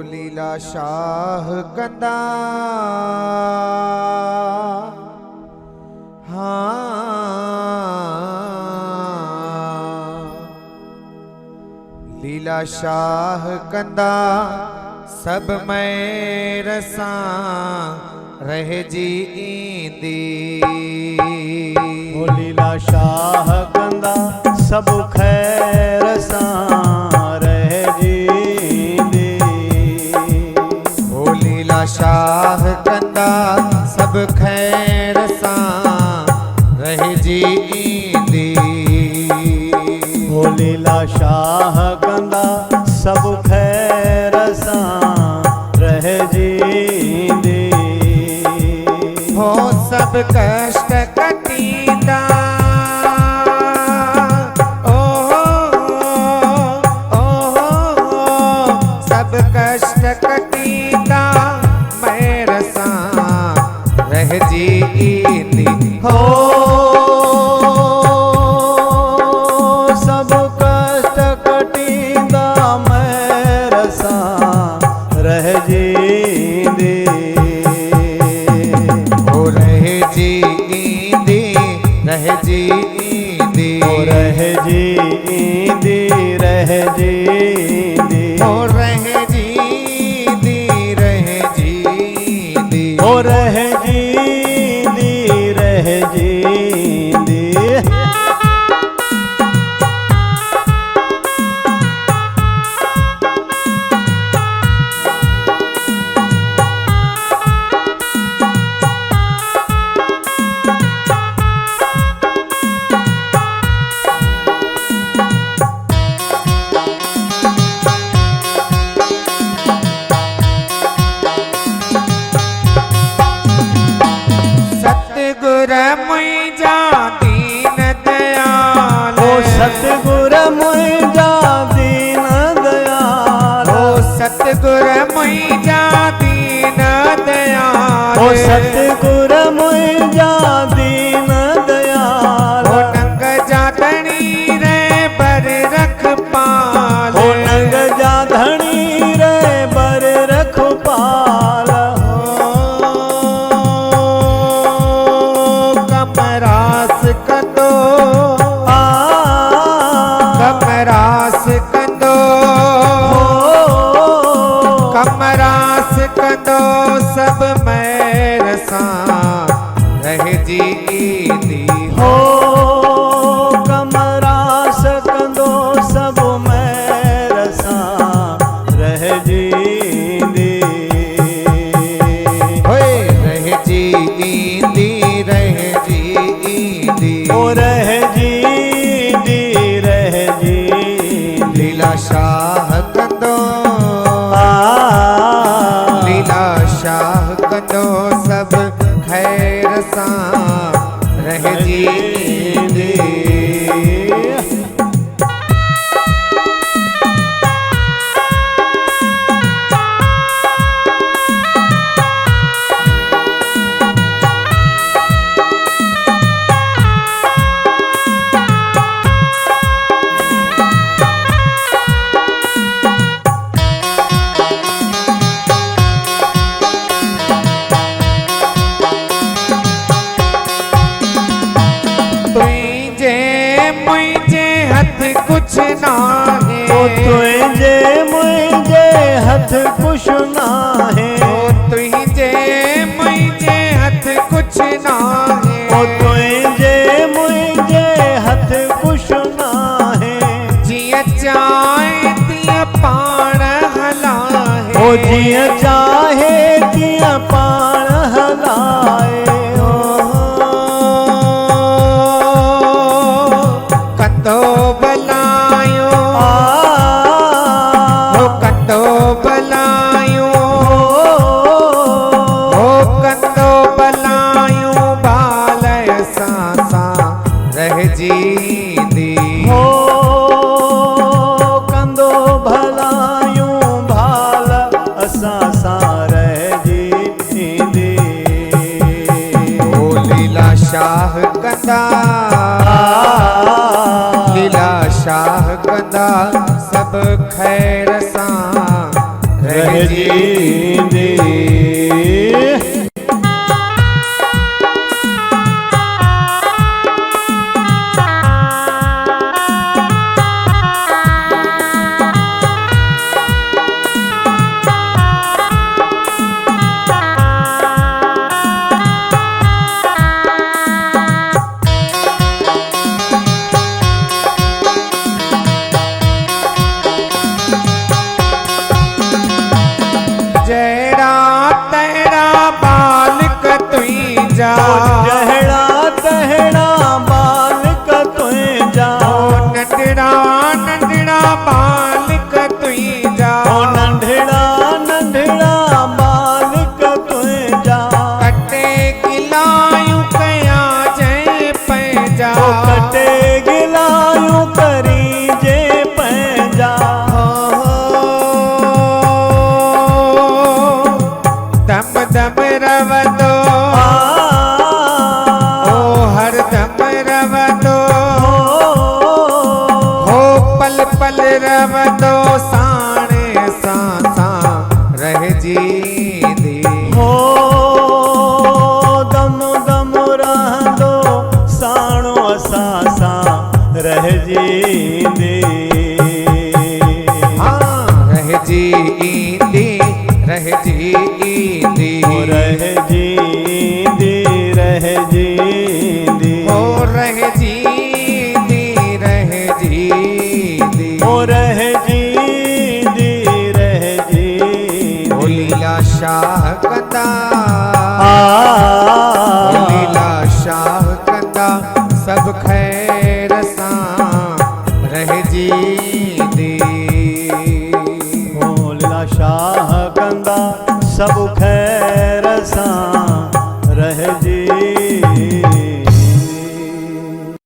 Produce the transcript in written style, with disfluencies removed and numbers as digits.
लीला शाह कंदा लीला शाह कंदा सब मैं रसा रह जी ईंदी। लीला शाह कंदा सब खैर सां रह जींदी। लीला शाह कंदा सब खैर सां रह जी ईंदी। लीला शाह कंदा सब खैर सां रह जींदी। हो सब कष्ट कटींदा सब कष्ट कटींदा मैं रसा रह जींदी। हो सब कष्ट कटींदा मैं रसा रह जींदी। हो रह जींदी रह जींदी। हो रह जींदी रह जींदी। हो रह जींदी रह जींदी। हो रह जींदी रह जींदी। सतगुर मुझा दीन दयाल। ओ सतगुर मुझा दीन दयाल। ओ सतगुर मुझा दीन दयाल। ओ सतगुर मुझा दीन दयाल। ओ नंग जा धनी रे बर रख पाल। ओ नंग जा धनी रे बर रख पाल। कमरास कंदो कमरास कंदो कमरास कंदो सब मैं रसा रह जींदी। हो कमरास कंदो सब मैं रसा रह जींदी। होए रह जींदी रह जींदी। ओ रह जींदी रह जींदी। लीला शाह कंदो लीला शाह कंदो सब खैर सां रह जींदी। मुझे हथ कुछ ना है। ओ तुझे मुझे हथ कुछ ना है। ओ तुझे मुझे हथ कुछ ना है। ओ तुझे मुझे हथ कुछ ना है। जिया चाहे तिया पाण हला है। ओ जिया चाहे तिया पाण हलाए। कंदो बलायो हो कंदो बलायो हो कंदो बलायो बाल सासा रह जींदी। हो कंदो भलायूं भाल असां सां रह जींदी। ओ लीला शाह कंदा लीला शाह कंदा सब खैर सां रह जींदी। जहड़ा तेरा बालक तुई जा, जहड़ा तहड़ा बालक तुई जा, नंढड़ा नंढड़ा बालक तुई जा, नंढड़ा नंढड़ा बालक तुई जा, कटे गिलायूं कया जय पैजा, कटे गिलायूं करी जे पैजा, दम दम रवदो ओ हर दम रवदो हो पल पल रवदो साणे सांसा रह जींदी। हो दम दम रहंदो साणो असां सां रह जींदी। हाँ रह जींदी रह जींदी रह जींदी रह जींदी ओ रह जींदी रह जींदी ओ रह जींदी रह जींदी। ओ लीला शाह कंदा आ लीला शाह कंदा सब खैर सां रह जींदी। लीला शाह कंदा सब खैर सां रह जी।